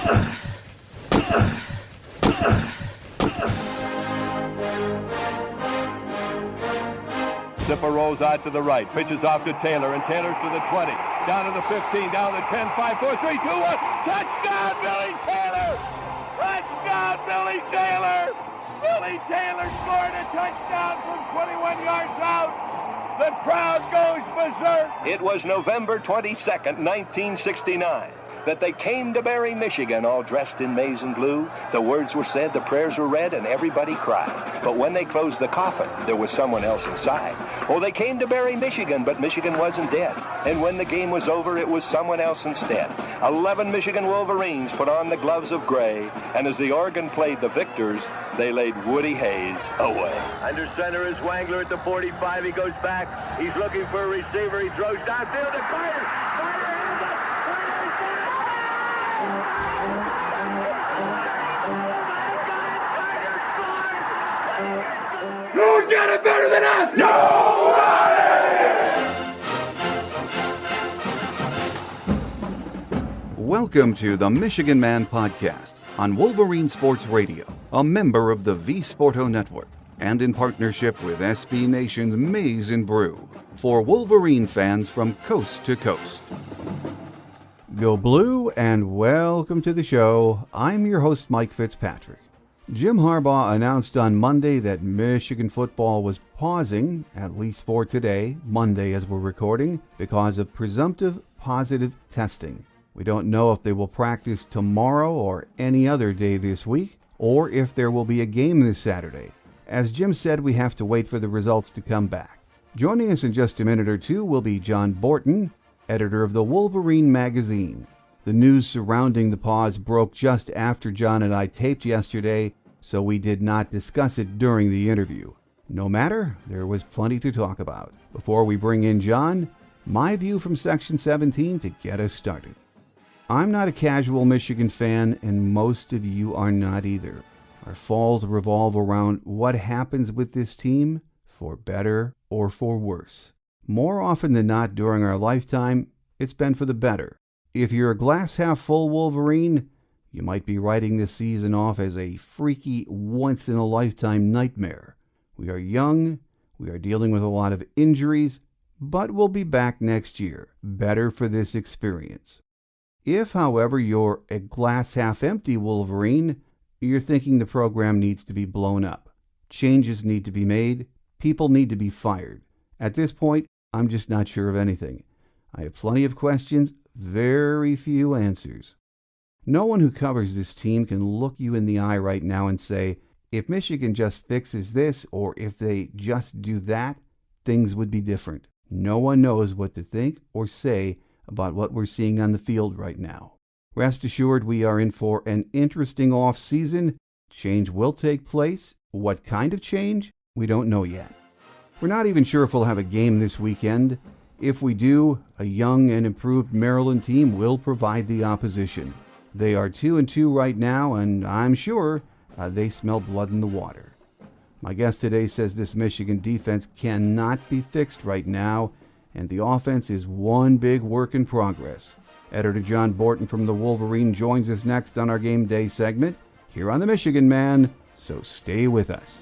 Zipper rolls out to the right, pitches off to Taylor, and Taylor's to the 20, down to the 15, down to the 10, 5, 4, 3, 2, 1. Touchdown, Billy Taylor! Touchdown, Billy Taylor! Billy Taylor scored a touchdown from 21 yards out. The crowd goes berserk. It was November 22nd, 1969. That they came to Barry, Michigan, all dressed in maize and blue. The words were said, the prayers were read, and everybody cried. But when they closed the coffin, there was someone else inside. Oh, they came to Barry, Michigan, but Michigan wasn't dead. And when the game was over, it was someone else instead. 11 Michigan Wolverines put on the gloves of gray, and as the organ played the victors, they laid Woody Hayes away. Under center is Wangler at the 45. He goes back. He's looking for a receiver. He throws downfield to Carter. Who's got it better than us? Nobody! Welcome to the Michigan Man Podcast on Wolverine Sports Radio, a member of the V Sporto Network, and in partnership with SB Nation's Maize and Brew, for Wolverine fans from coast to coast. Go Blue, and welcome to the show. I'm your host, Mike Fitzpatrick. Jim Harbaugh announced on Monday that Michigan football was pausing, at least for today, Monday as we're recording, because of presumptive positive testing. We don't know if they will practice tomorrow or any other day this week, or if there will be a game this Saturday. As Jim said, we have to wait for the results to come back. Joining us in just a minute or two will be John Borton, editor of the Wolverine Magazine. The news surrounding the pause broke just after John and I taped yesterday, so we did not discuss it during the interview. No matter, there was plenty to talk about. Before we bring in John, my view from Section 17 to get us started. I'm not a casual Michigan fan, and most of you are not either. Our falls revolve around what happens with this team, for better or for worse. More often than not during our lifetime, it's been for the better. If you're a glass-half-full Wolverine, you might be writing this season off as a freaky, once-in-a-lifetime nightmare. We are young, we are dealing with a lot of injuries, but we'll be back next year, better for this experience. If, however, you're a glass-half-empty Wolverine, you're thinking the program needs to be blown up. Changes need to be made, people need to be fired. At this point, I'm just not sure of anything. I have plenty of questions, very few answers. No one who covers this team can look you in the eye right now and say, if Michigan just fixes this or if they just do that, things would be different. No one knows what to think or say about what we're seeing on the field right now. Rest assured, we are in for an interesting off-season. Change will take place. What kind of change? We don't know yet. We're not even sure if we'll have a game this weekend. If we do, a young and improved Maryland team will provide the opposition. They are 2-2 right now, and I'm sure they smell blood in the water. My guest today says this Michigan defense cannot be fixed right now, and the offense is one big work in progress. Editor John Borton from the Wolverine joins us next on our Game Day segment here on the Michigan Man, so stay with us.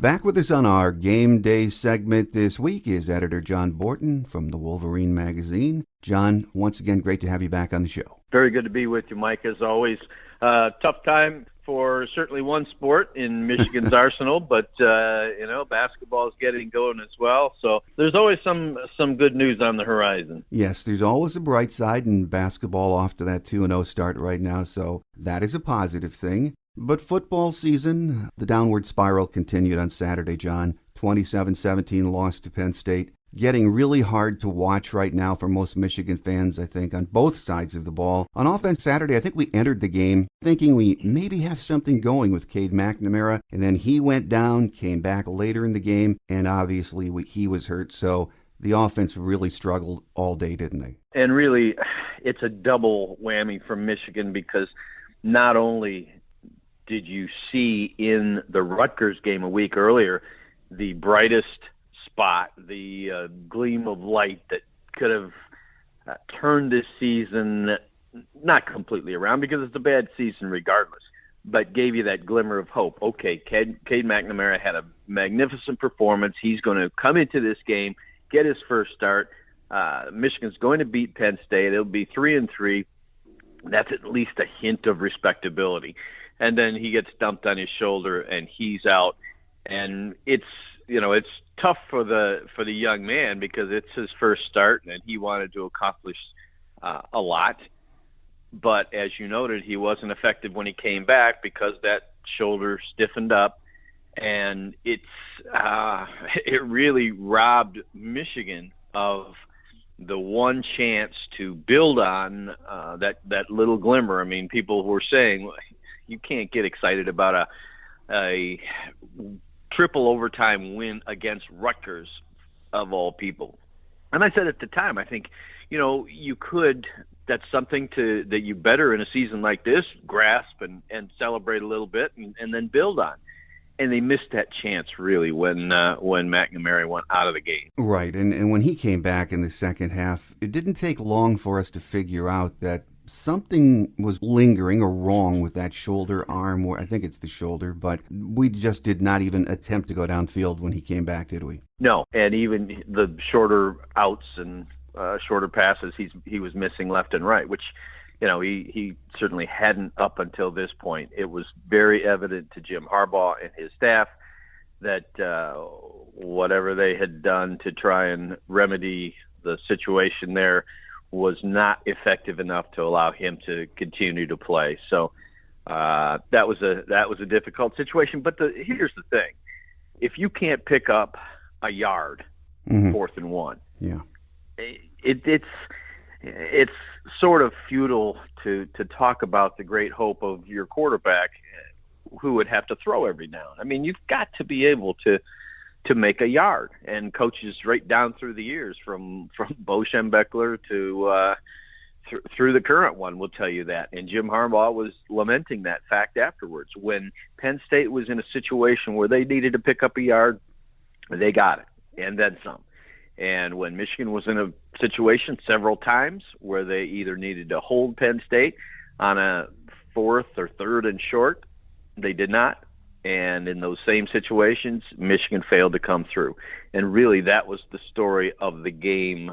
Back with us on our Game Day segment this week is editor John Borton from the Wolverine Magazine. John, once again, great to have you back on the show. Very good to be with you, Mike, as always. Tough time for certainly one sport in Michigan's arsenal, but, basketball is getting going as well. So there's always some good news on the horizon. Yes, there's always a bright side, and basketball off to that 2-0 start right now, so that is a positive thing. But football season, the downward spiral continued on Saturday, John. 27-17 loss to Penn State. Getting really hard to watch right now for most Michigan fans, I think, on both sides of the ball. On offense Saturday, I think we entered the game thinking we maybe have something going with Cade McNamara, and then he went down, came back later in the game, and obviously he was hurt, so the offense really struggled all day, didn't they? And really, it's a double whammy from Michigan because not only did you see in the Rutgers game a week earlier the brightest spot, the gleam of light that could have turned this season not completely around because it's a bad season regardless, but gave you that glimmer of hope. Okay, Cade McNamara had a magnificent performance. He's going to come into this game, get his first start. Michigan's going to beat Penn State. It'll be 3-3. That's at least a hint of respectability. And then he gets dumped on his shoulder and he's out. And it's tough for the young man because it's his first start and he wanted to accomplish a lot. But as you noted, he wasn't effective when he came back because that shoulder stiffened up, and it really robbed Michigan of the one chance to build on that little glimmer. I mean, people were saying you can't get excited about a triple overtime win against Rutgers of all people. And I said at the time, I think, you could, that's something that you better in a season like this grasp and celebrate a little bit and then build on. And they missed that chance really when McNamara went out of the game. Right, and when he came back in the second half, it didn't take long for us to figure out that something was lingering or wrong with that shoulder arm, or I think it's the shoulder, but we just did not even attempt to go downfield when he came back, did we? No, and even the shorter outs and shorter passes he was missing left and right, which he certainly hadn't up until this point. It was very evident to Jim Harbaugh and his staff that whatever they had done to try and remedy the situation there was not effective enough to allow him to continue to play. So that was a difficult situation. But here's the thing: if you can't pick up a yard, 4th and 1, yeah, it's sort of futile to talk about the great hope of your quarterback, who would have to throw every down. I mean, you've got to be able to make a yard, and coaches right down through the years from Bo Schembechler to through the current one will tell you that. And Jim Harbaugh was lamenting that fact afterwards. When Penn State was in a situation where they needed to pick up a yard, they got it, and then some. And when Michigan was in a situation several times where they either needed to hold Penn State on a 4th or 3rd and short, they did not. And in those same situations, Michigan failed to come through. And really, that was the story of the game,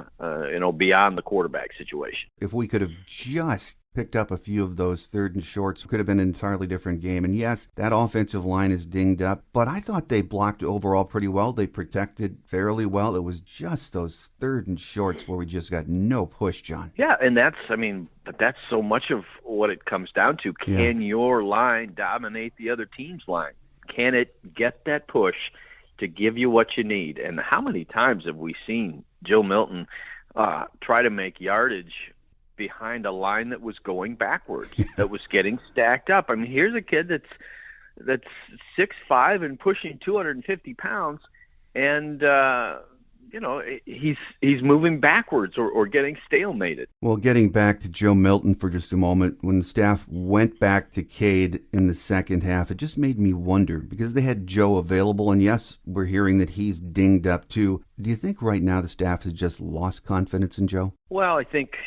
beyond the quarterback situation. If we could have just picked up a few of those 3rd and shorts, it could have been an entirely different game. And yes, that offensive line is dinged up, but I thought they blocked overall pretty well. They protected fairly well. It was just those 3rd and shorts where we just got no push, John. Yeah, and that's so much of what it comes down to. Can your line dominate the other team's line? Can it get that push to give you what you need? And how many times have we seen Joe Milton try to make yardage behind a line that was going backwards, that was getting stacked up? I mean, here's a kid that's 6'5" and pushing 250 pounds, and he's moving backwards or getting stalemated. Well, getting back to Joe Milton for just a moment, when the staff went back to Cade in the second half, it just made me wonder, because they had Joe available, and yes, we're hearing that he's dinged up too. Do you think right now the staff has just lost confidence in Joe? Well, I think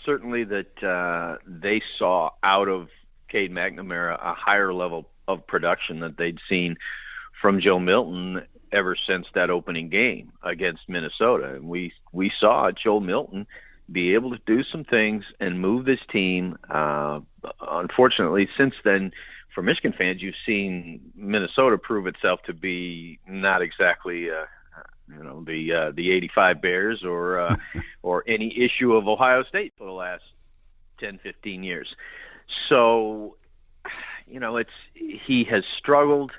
certainly that they saw out of Cade McNamara a higher level of production that they'd seen from Joe Milton ever since that opening game against Minnesota. And we saw Joe Milton be able to do some things and move this team. Unfortunately, since then, for Michigan fans, you've seen Minnesota prove itself to be not exactly the 85 Bears or any issue of Ohio State for the last 10, 15 years. So, he has struggled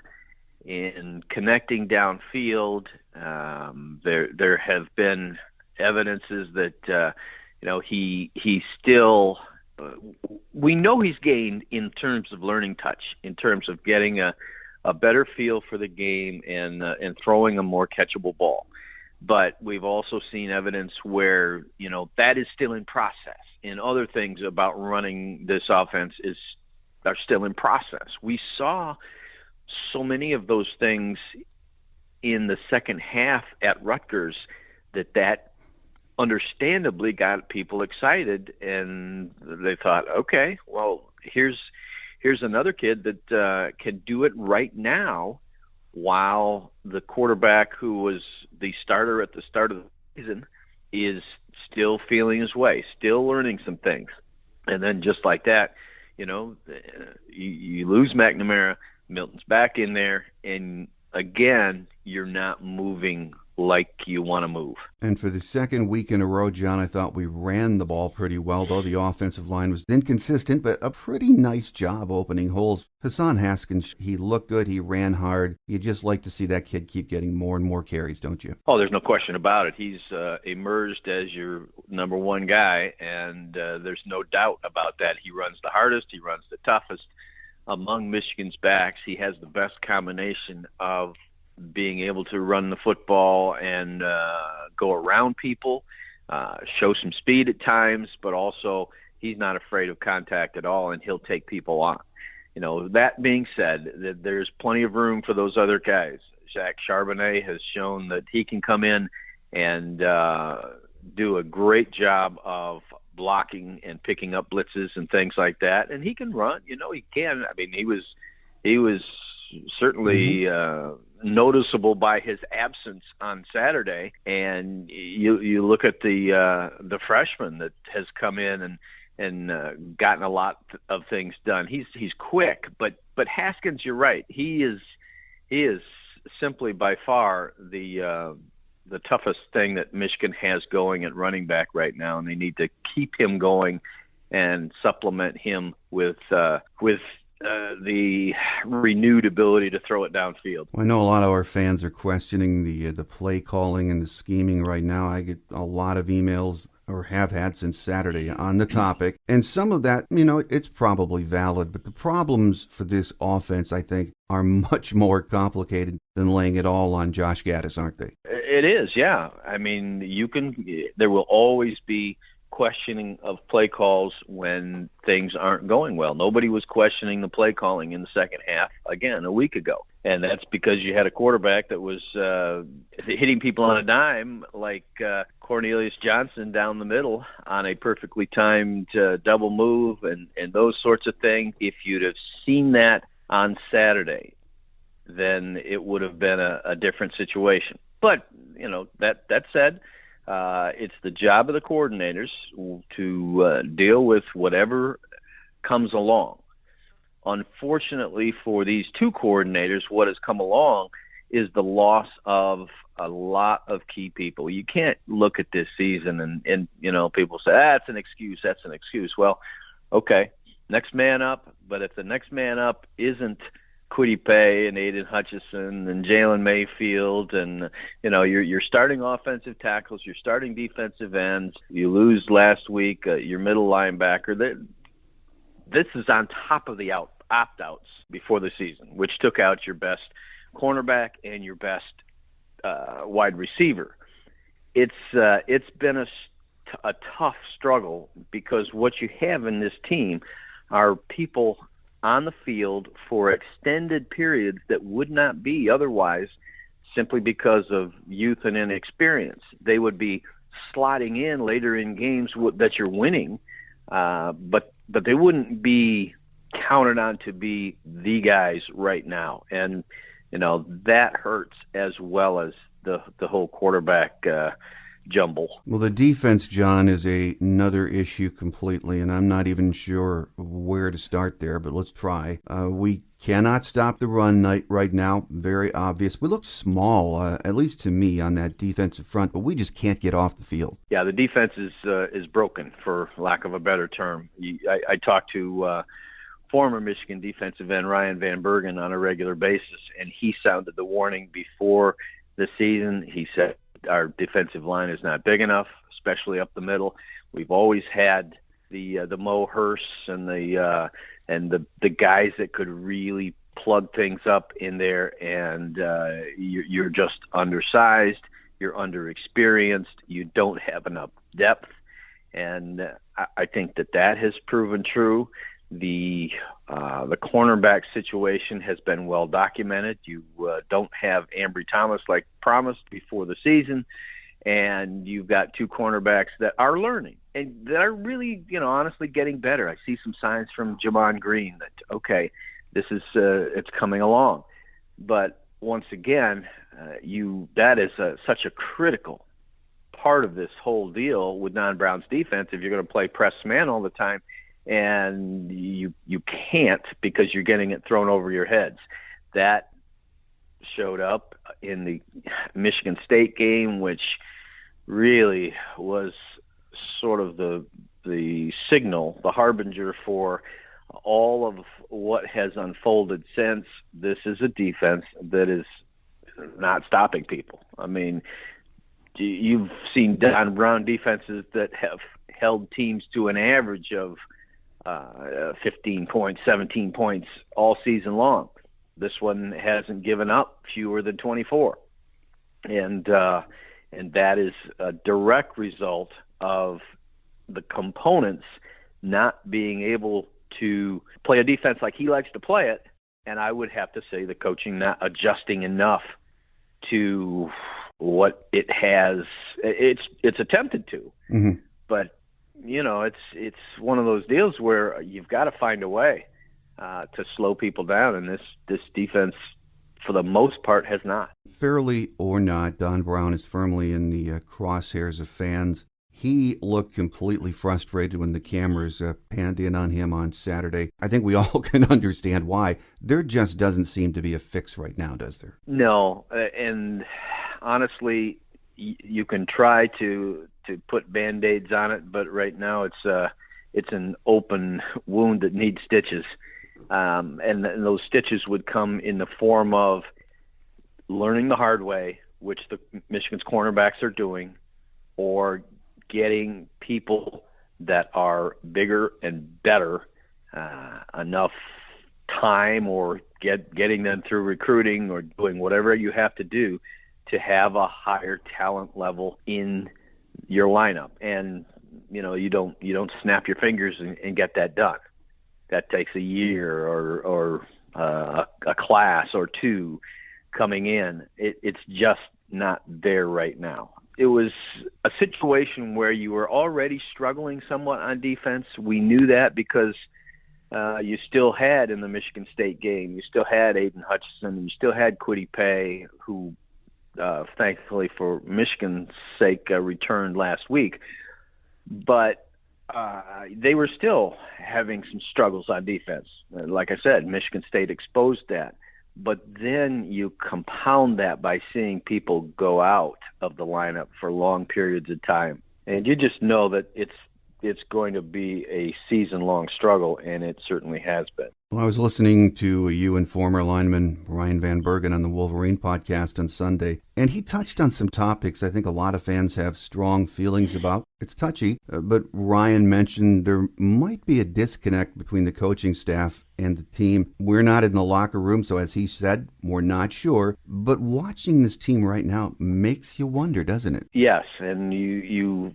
in connecting downfield. There have been evidences that he still. We know he's gained in terms of learning touch, in terms of getting a better feel for the game and throwing a more catchable ball. But we've also seen evidence where, that is still in process. And other things about running this offense are still in process. We saw so many of those things in the second half at Rutgers that understandably got people excited, and they thought, okay, well, here's another kid that can do it right now, while the quarterback who was the starter at the start of the season is still feeling his way, still learning some things. And then just like that, you lose McNamara, Milton's back in there, and again, you're not moving like you want to move. And for the second week in a row, John, I thought we ran the ball pretty well, though the offensive line was inconsistent, but a pretty nice job opening holes. Hassan Haskins, he looked good, he ran hard. You just like to see that kid keep getting more and more carries, don't you? Oh, there's no question about it. He's emerged as your number one guy, and there's no doubt about that. He runs the hardest, he runs the toughest. Among Michigan's backs, he has the best combination of being able to run the football and go around people, show some speed at times, but also he's not afraid of contact at all, and he'll take people on. That being said, there's plenty of room for those other guys. Zach Charbonnet has shown that he can come in and do a great job of blocking and picking up blitzes and things like that, and he can run. He can. I mean, he was certainly noticeable by his absence on Saturday. And you look at the freshman that has come in and gotten a lot of things done. He's quick, but Haskins, you're right. He is simply by far the toughest thing that Michigan has going at running back right now, and they need to keep him going and supplement him with the renewed ability to throw it downfield. Well, I know a lot of our fans are questioning the play calling and the scheming right now. I get a lot of emails, or have had since Saturday, on the topic. And some of that, it's probably valid, but the problems for this offense, I think, are much more complicated than laying it all on Josh Gaddis, aren't they? It is, yeah. I mean, there will always be questioning of play calls when things aren't going well. Nobody was questioning the play calling in the second half, again, a week ago. And that's because you had a quarterback that was hitting people on a dime like Cornelius Johnson down the middle on a perfectly timed double move and those sorts of things. If you'd have seen that on Saturday, then it would have been a different situation. But, that said, it's the job of the coordinators to deal with whatever comes along. Unfortunately for these two coordinators, what has come along is the loss of a lot of key people. You can't look at this season and people say, that's an excuse. Well, okay, next man up. But if the next man up isn't Kwity Paye and Aiden Hutchison and Jalen Mayfield and, you're starting offensive tackles, you're starting defensive ends, you lose last week, your middle linebacker. This is on top of the opt-outs before the season, which took out your best cornerback and your best wide receiver. It's been a tough struggle because what you have in this team are people on the field for extended periods that would not be otherwise, simply because of youth and inexperience. They would be slotting in later in games that you're winning, but they wouldn't be counted on to be the guys right now. And, that hurts, as well as the whole quarterback jumble. Well, the defense, John, is another issue completely, and I'm not even sure where to start there, but let's try. We cannot stop the run right now. Very obvious. We look small, at least to me, on that defensive front, but we just can't get off the field. Yeah, the defense is broken, for lack of a better term. I talked to former Michigan defensive end Ryan Van Bergen on a regular basis, and he sounded the warning before the season. He said our defensive line is not big enough, especially up the middle. We've always had the Mo Hurst and the guys that could really plug things up in there, and you're just undersized, you're underexperienced, you don't have enough depth, and I think that has proven true. The cornerback situation has been well documented. You don't have Ambry Thomas like promised before the season, and you've got two cornerbacks that are learning and that are really, honestly getting better. I see some signs from Jamon Green that, okay, this is it's coming along. But once again, that is such a critical part of this whole deal with Don Brown's defense. If you're going to play press man all the time, and you can't because you're getting it thrown over your heads. That showed up in the Michigan State game, which really was sort of the signal, the harbinger for all of what has unfolded since. This is a defense that is not stopping people. I mean, you've seen Don Brown defenses that have held teams to an average of 15 points, 17 points all season long. This one hasn't given up fewer than 24. And that is a direct result of the components not being able to play a defense like he likes to play it. And I would have to say the coaching not adjusting enough to what it has. It's attempted to, but it's one of those deals where you've got to find a way to slow people down, and this defense, for the most part, has not. Fairly or not, Don Brown is firmly in the crosshairs of fans. He looked completely frustrated when the cameras panned in on him on Saturday. I think we all can understand why. There just doesn't seem to be a fix right now, does there? No, and honestly, you can try to put Band-Aids on it, but right now it's an open wound that needs stitches. And those stitches would come in the form of learning the hard way, which the Michigan's cornerbacks are doing, or getting people that are bigger and better enough time, or getting them through recruiting, or doing whatever you have to do to have a higher talent level in your lineup. And you don't snap your fingers and get that done. That takes a year or a class or two coming in. It's just not there right now. It was a situation where you were already struggling somewhat on defense. We knew that because you still had, in the Michigan State game, you still had Aiden Hutchinson, you still had Kwity Paye, who thankfully for Michigan's sake returned last week. But they were still having some struggles on defense. Like I said, Michigan State exposed that. But then you compound that by seeing people go out of the lineup for long periods of time. And you just know that it's going to be a season-long struggle, and it certainly has been. Well, I was listening to you and former lineman Ryan Van Bergen on the Wolverine podcast on Sunday, and he touched on some topics I think a lot of fans have strong feelings about. It's touchy, but Ryan mentioned there might be a disconnect between the coaching staff and the team. We're not in the locker room, so as he said, we're not sure. But watching this team right now makes you wonder, doesn't it? Yes, and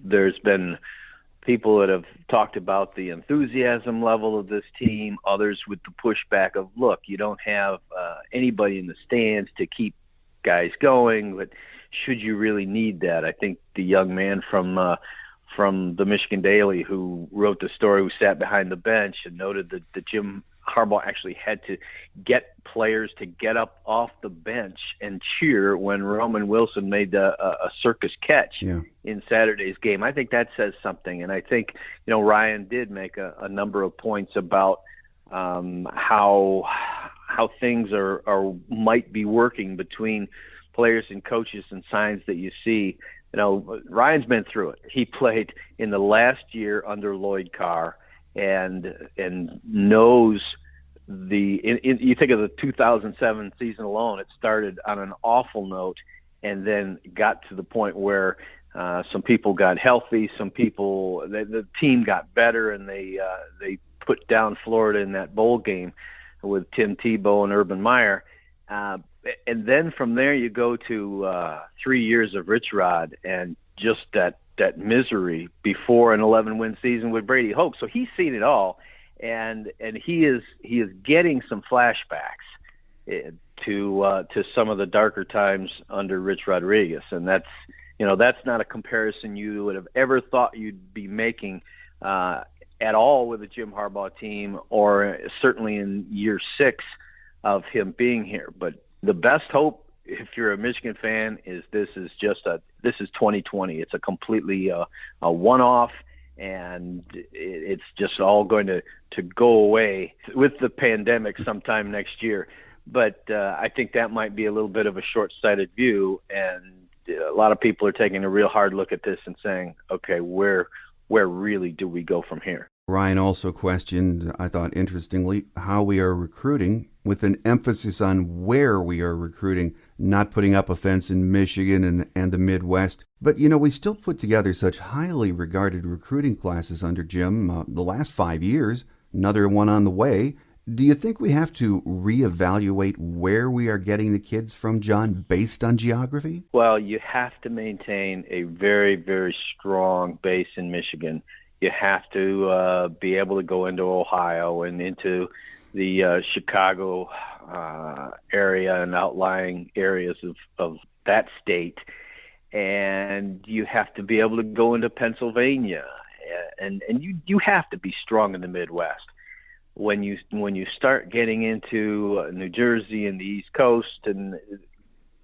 there's been people that have talked about the enthusiasm level of this team, others with the pushback of, look, you don't have anybody in the stands to keep guys going, but should you really need that? I think the young man from the Michigan Daily who wrote the story, who sat behind the bench and noted that Jim Harbaugh actually had to get players to get up off the bench and cheer when Roman Wilson made a circus catch in Saturday's game. I think that says something. And I think, Ryan did make a number of points about how things might be working between players and coaches, and signs that you see. Ryan's been through it. He played in the last year under Lloyd Carr and knows you think of the 2007 season alone, it started on an awful note and then got to the point where some people got healthy, the team got better, and they put down Florida in that bowl game with Tim Tebow and Urban Meyer. And then from there you go to 3 years of Rich Rod and just that misery before an 11-win season with Brady Hoke. So he's seen it all, and he is getting some flashbacks to some of the darker times under Rich Rodriguez, and that's not a comparison you would have ever thought you'd be making at all with a Jim Harbaugh team, or certainly in year 6 of him being here. But the best hope, if you're a Michigan fan, is this is 2020. It's a completely a one-off, and it's just all going to go away with the pandemic sometime next year. But I think that might be a little bit of a short-sighted view, and a lot of people are taking a real hard look at this and saying, okay, where really do we go from here? Ryan also questioned, I thought interestingly, how we are recruiting, with an emphasis on where we are recruiting, not putting up a fence in Michigan and the Midwest. But, we still put together such highly regarded recruiting classes under Jim the last 5 years, another one on the way. Do you think we have to reevaluate where we are getting the kids from, John, based on geography? Well, you have to maintain a very, very strong base in Michigan. You have to be able to go into Ohio and into the Chicago area and outlying areas of that state. And you have to be able to go into Pennsylvania. And you have to be strong in the Midwest. When you start getting into New Jersey and the East Coast, and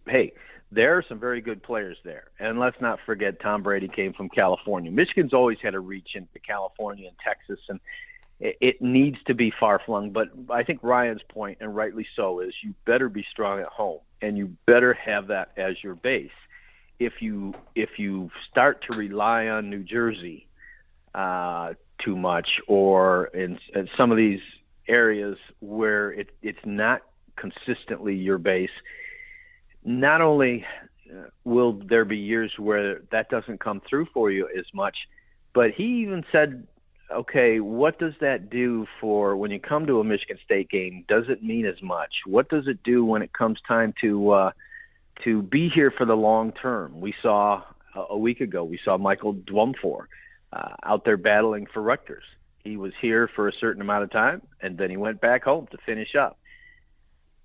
hey, there are some very good players there. And let's not forget Tom Brady came from California. Michigan's always had a reach into California and Texas, and it needs to be far-flung. But I think Ryan's point, and rightly so, is you better be strong at home, and you better have that as your base. If you start to rely on New Jersey too much, or in some of these areas where it's not consistently your base, not only will there be years where that doesn't come through for you as much, but he even said, okay, what does that do for when you come to a Michigan State game? Does it mean as much? What does it do when it comes time to be here for the long term? We saw a week ago, we saw Michael Dwumfor out there battling for Rutgers. He was here for a certain amount of time, and then he went back home to finish up.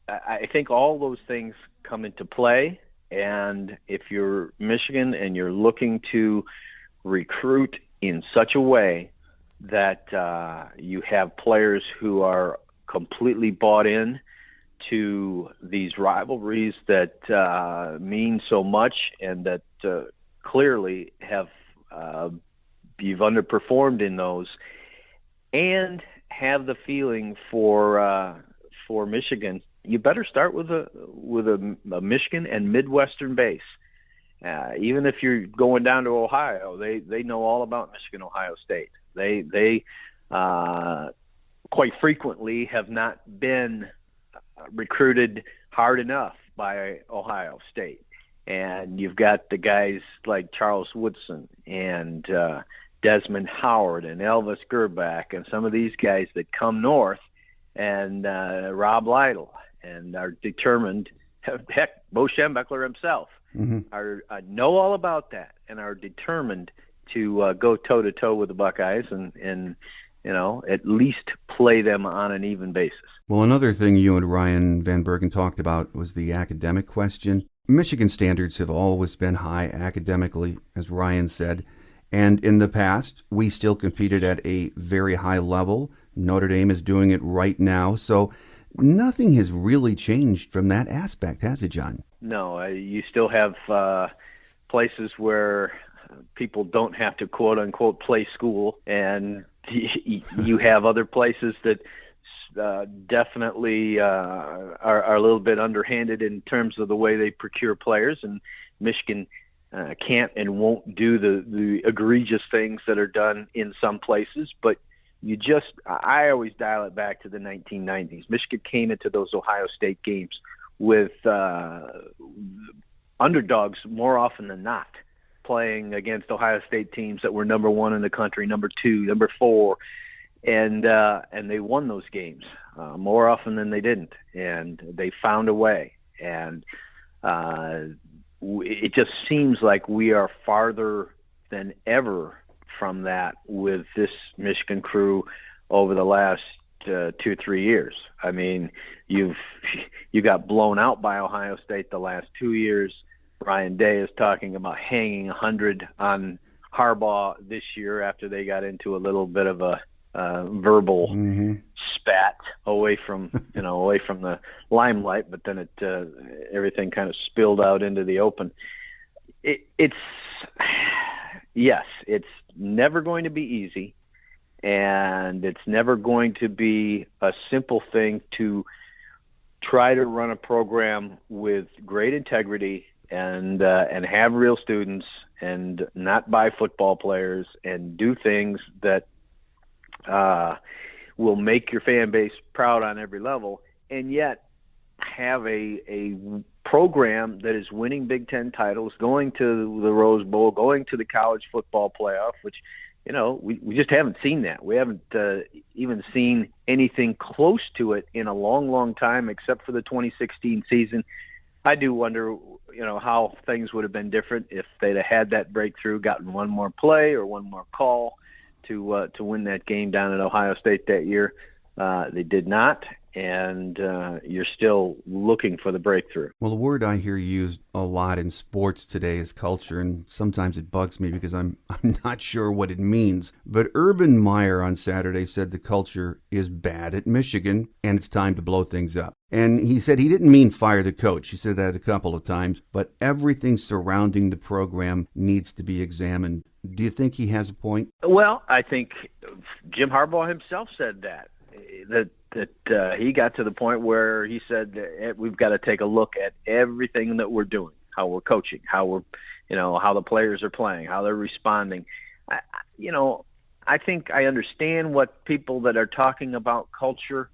I think all those things come into play, and if you're Michigan and you're looking to recruit in such a way that you have players who are completely bought in to these rivalries that mean so much, and that clearly have you've underperformed in those, and have the feeling for Michigan, you better start with a Michigan and Midwestern base. Even if you're going down to Ohio, they know all about Michigan, Ohio State. They quite frequently have not been recruited hard enough by Ohio State. And you've got the guys like Charles Woodson and Desmond Howard and Elvis Gerbach and some of these guys that come north, and Rob Lytle, and are determined. Heck, Bo Schembechler himself know all about that and are determined to go toe-to-toe with the Buckeyes and at least play them on an even basis. Well, another thing you and Ryan Van Bergen talked about was the academic question. Michigan standards have always been high academically, as Ryan said, and in the past, we still competed at a very high level. Notre Dame is doing it right now, so nothing has really changed from that aspect, has it, John? No, you still have places where people don't have to quote-unquote play school, and you have other places that definitely are a little bit underhanded in terms of the way they procure players, and Michigan can't and won't do the egregious things that are done in some places, but I always dial it back to the 1990s. Michigan came into those Ohio State games with underdogs more often than not, playing against Ohio State teams that were number 1 in the country, number 2, number 4, and they won those games more often than they didn't, and they found a way. And it just seems like we are farther than ever from that with this Michigan crew over the last 2-3 years. I mean, you got blown out by Ohio State the last 2 years. Ryan Day is talking about hanging 100 on Harbaugh this year after they got into a little bit of a verbal spat away from the limelight, but then everything kind of spilled out into the open. It's never going to be easy, and it's never going to be a simple thing to try to run a program with great integrity and have real students and not buy football players and do things that will make your fan base proud on every level, and yet have a program that is winning Big Ten titles, going to the Rose Bowl, going to the college football playoff, which, we just haven't seen that. We haven't even seen anything close to it in a long, long time, except for the 2016 season. I do wonder, how things would have been different if they'd have had that breakthrough, gotten one more play or one more call to win that game down at Ohio State that year. They did not, and you're still looking for the breakthrough. Well, the word I hear used a lot in sports today is culture, and sometimes it bugs me because I'm not sure what it means. But Urban Meyer on Saturday said the culture is bad at Michigan, and it's time to blow things up. And he said he didn't mean fire the coach. He said that a couple of times, but everything surrounding the program needs to be examined. Do you think he has a point? Well, I think Jim Harbaugh himself said that he got to the point where he said that we've got to take a look at everything that we're doing, how we're coaching, how we're, how the players are playing, how they're responding. I think I understand what people that are talking about culture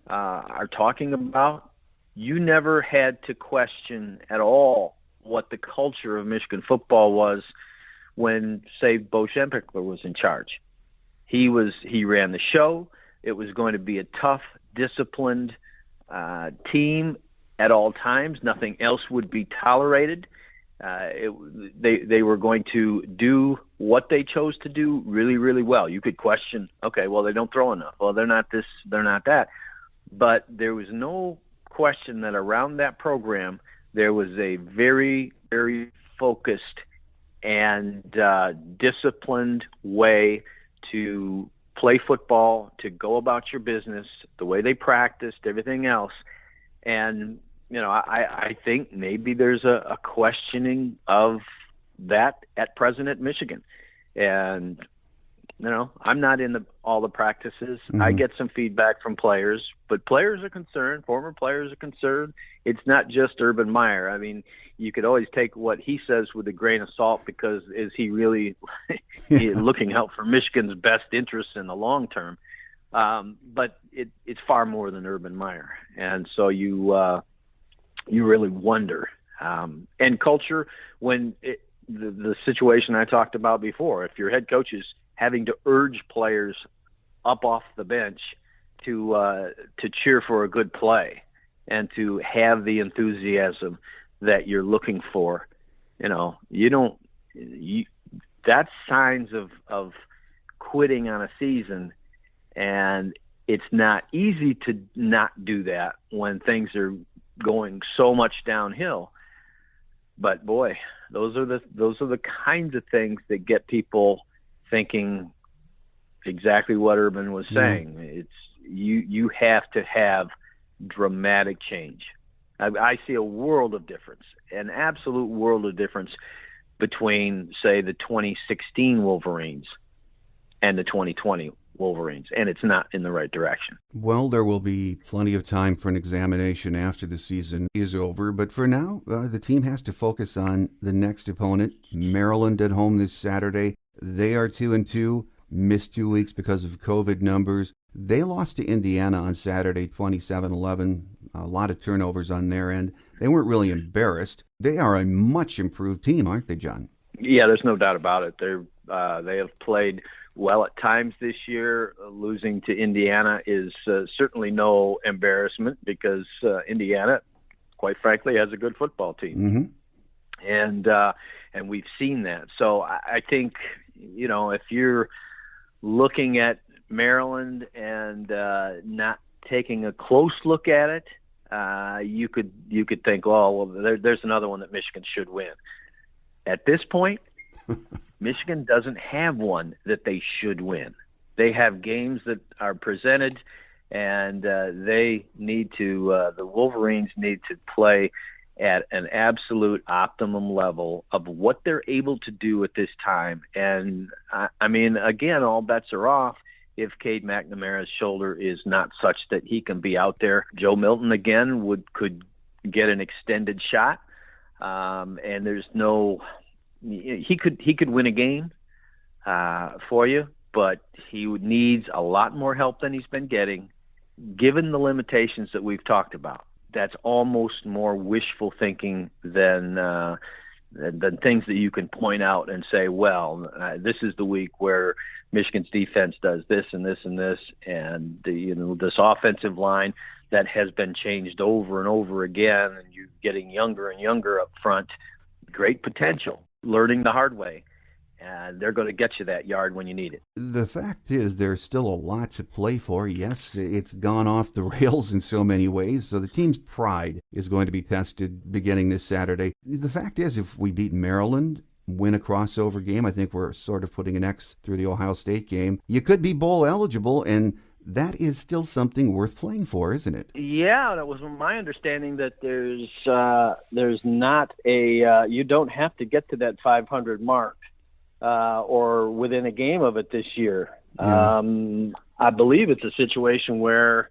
are talking about. You never had to question at all what the culture of Michigan football was when, say, Bo Schembechler was in charge. He ran the show. It was going to be a tough, disciplined team at all times. Nothing else would be tolerated. They were going to do what they chose to do really, really well. You could question, okay, well, they don't throw enough. Well, they're not this, they're not that. But there was no question that around that program, there was a very, very focused and disciplined way to play football, to go about your business, the way they practiced, everything else. And, I think maybe there's a questioning of that at present at Michigan. And, I'm not in all the practices. Mm-hmm. I get some feedback from players, but players are concerned. Former players are concerned. It's not just Urban Meyer. I mean, you could always take what he says with a grain of salt, because is he really looking out for Michigan's best interests in the long term? But it's far more than Urban Meyer. And so you really wonder. And culture, when the situation I talked about before, if your head coach is having to urge players up off the bench to cheer for a good play and to have the enthusiasm that you're looking for, that's signs of quitting on a season. And it's not easy to not do that when things are going so much downhill. But boy, those are the kinds of things that get people thinking exactly what Urban was saying. It's you have to have dramatic change. I see a world of difference, an absolute world of difference between, say, the 2016 Wolverines and the 2020 Wolverines, and it's not in the right direction. Well, there will be plenty of time for an examination after the season is over, but for now, the team has to focus on the next opponent, Maryland at home this Saturday. They are 2-2. missed 2 weeks because of COVID numbers. They lost to Indiana on Saturday, 27-11. A lot of turnovers on their end. They weren't really embarrassed. They are a much improved team, aren't they, John? Yeah, there's no doubt about it. They have played well at times this year. Losing to Indiana is certainly no embarrassment because Indiana, quite frankly, has a good football team. Mm-hmm. And we've seen that. So I think, if you're looking at Maryland and not taking a close look at it, you could think, there's another one that Michigan should win. At this point, Michigan doesn't have one that they should win. They have games that are presented, and the Wolverines need to play at an absolute optimum level of what they're able to do at this time. And again, all bets are off if Cade McNamara's shoulder is not such that he can be out there. Joe Milton again could get an extended shot, and there's no. He could win a game for you, but he needs a lot more help than he's been getting, given the limitations that we've talked about. That's almost more wishful thinking than things that you can point out and say, this is the week where Michigan's defense does this and this and this, and this offensive line that has been changed over and over again, and you're getting younger and younger up front. Great potential. Learning the hard way, and they're going to get you that yard when you need it. The fact is there's still a lot to play for. Yes, it's gone off the rails in so many ways, so the team's pride is going to be tested beginning this Saturday. The fact is, if we beat Maryland, win a crossover game, I think we're sort of putting an X through the Ohio State game, you could be bowl eligible, and that is still something worth playing for, isn't it? Yeah, that was my understanding that there's not you don't have to get to that 500 mark or within a game of it this year. Yeah. I believe it's a situation where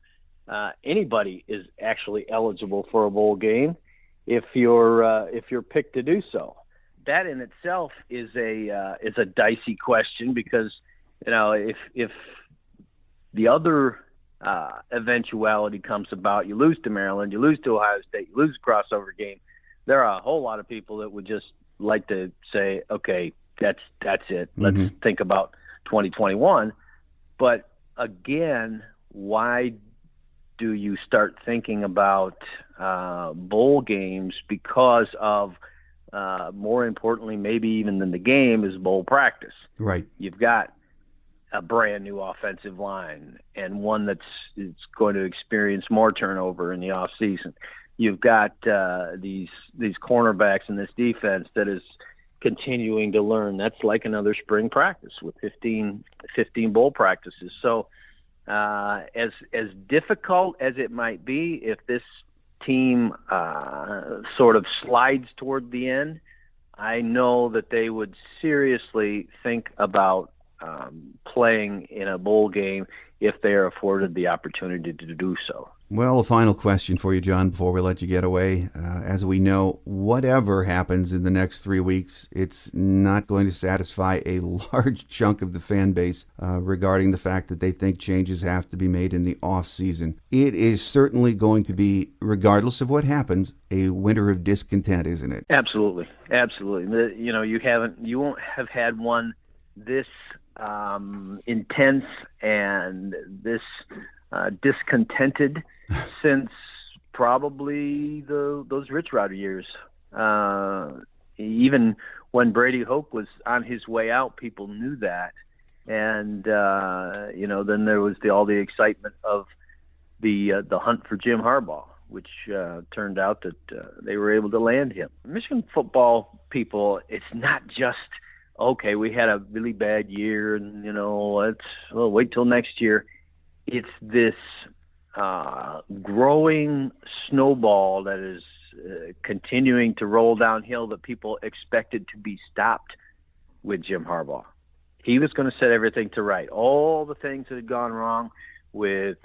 anybody is actually eligible for a bowl game if you're picked to do so. That in itself is a dicey question because if the other eventuality comes about, you lose to Maryland, you lose to Ohio State, you lose a crossover game, there are a whole lot of people that would just like to say, okay, that's it. Let's think about 2021. But again, why do you start thinking about bowl games? Because of, more importantly, maybe even than the game, is bowl practice. Right. You've got a brand new offensive line and one that's going to experience more turnover in the off season. You've got these cornerbacks in this defense that is continuing to learn. That's like another spring practice with 15 bowl practices. So as difficult as it might be, if this team sort of slides toward the end, I know that they would seriously think about playing in a bowl game if they are afforded the opportunity to do so. Well, a final question for you, John, before we let you get away. As we know, whatever happens in the next 3 weeks, it's not going to satisfy a large chunk of the fan base regarding the fact that they think changes have to be made in the off season. It is certainly going to be, regardless of what happens, a winter of discontent, isn't it? Absolutely. You won't have had one this intense and this discontented since probably those Rich Rod years. Even when Brady Hoke was on his way out, people knew that, and then there was all the excitement of the hunt for Jim Harbaugh, which turned out that they were able to land him. Michigan football people, it's not just, okay, we had a really bad year and, let's wait till next year. It's this growing snowball that is continuing to roll downhill that people expected to be stopped with Jim Harbaugh. He was going to set everything to right. All the things that had gone wrong with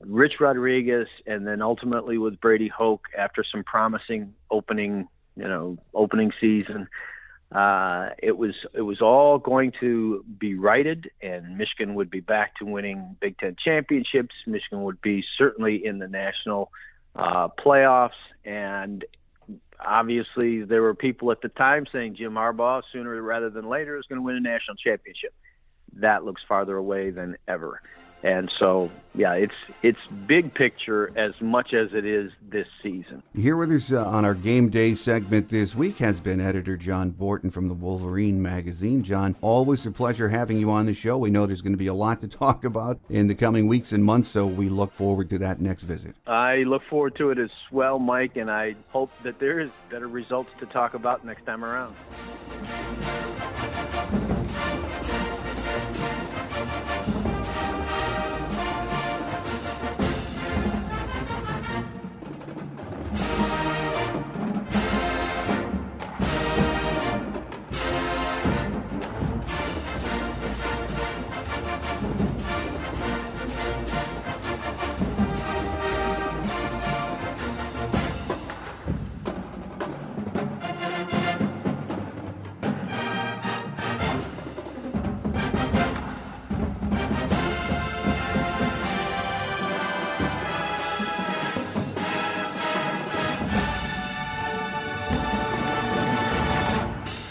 Rich Rodriguez and then ultimately with Brady Hoke after some promising opening season. it was all going to be righted, and Michigan would be back to winning Big Ten championships. Michigan would be certainly in the national playoffs, and obviously there were people at the time saying Jim Harbaugh, sooner rather than later, is going to win a national championship. That looks farther away than ever. And so, yeah, it's big picture as much as it is this season. Here with us on our Game Day segment this week has been editor John Borton from the Wolverine Magazine. John, always a pleasure having you on the show. We know there's going to be a lot to talk about in the coming weeks and months, so we look forward to that next visit. I look forward to it as well, Mike, and I hope that there is better results to talk about next time around.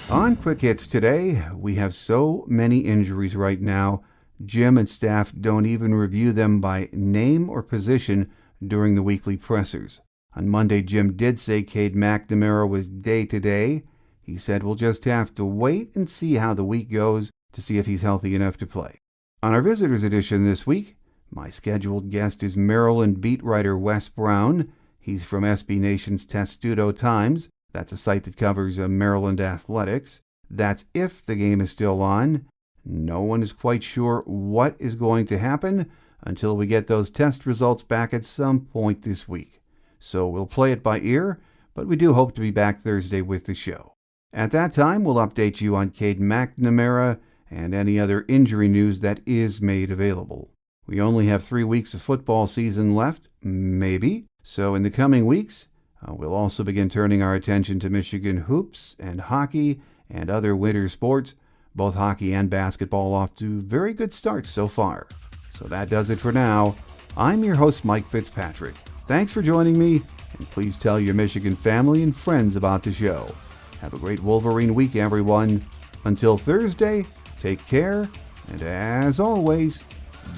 On Quick Hits today, we have so many injuries right now, Jim and staff don't even review them by name or position during the weekly pressers. On Monday, Jim did say Cade McNamara was day-to-day. He said we'll just have to wait and see how the week goes to see if he's healthy enough to play. On our Visitors Edition this week, my scheduled guest is Maryland beat writer Wes Brown. He's from SB Nation's Testudo Times. That's a site that covers Maryland athletics. That's if the game is still on. No one is quite sure what is going to happen until we get those test results back at some point this week. So we'll play it by ear, but we do hope to be back Thursday with the show. At that time, we'll update you on Cade McNamara and any other injury news that is made available. We only have 3 weeks of football season left, maybe. So in the coming weeks, we'll also begin turning our attention to Michigan hoops and hockey and other winter sports, both hockey and basketball off to very good starts so far. So that does it for now. I'm your host, Mike Fitzpatrick. Thanks for joining me, and please tell your Michigan family and friends about the show. Have a great Wolverine week, everyone. Until Thursday, take care, and as always,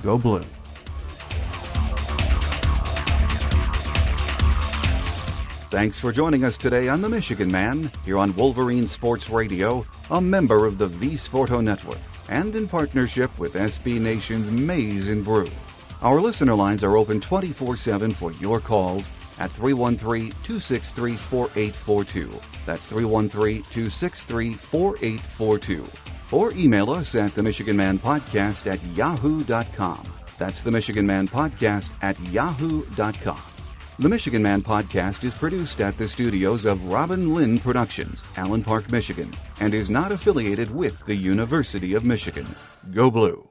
go blue. Thanks for joining us today on The Michigan Man, here on Wolverine Sports Radio, a member of the V Sporto Network, and in partnership with SB Nation's Maize and Brew. Our listener lines are open 24/7 for your calls at 313-263-4842. That's 313-263-4842. Or email us at themichiganmanpodcast@yahoo.com. That's themichiganmanpodcast@yahoo.com. The Michigan Man Podcast is produced at the studios of Robin Lynn Productions, Allen Park, Michigan, and is not affiliated with the University of Michigan. Go Blue!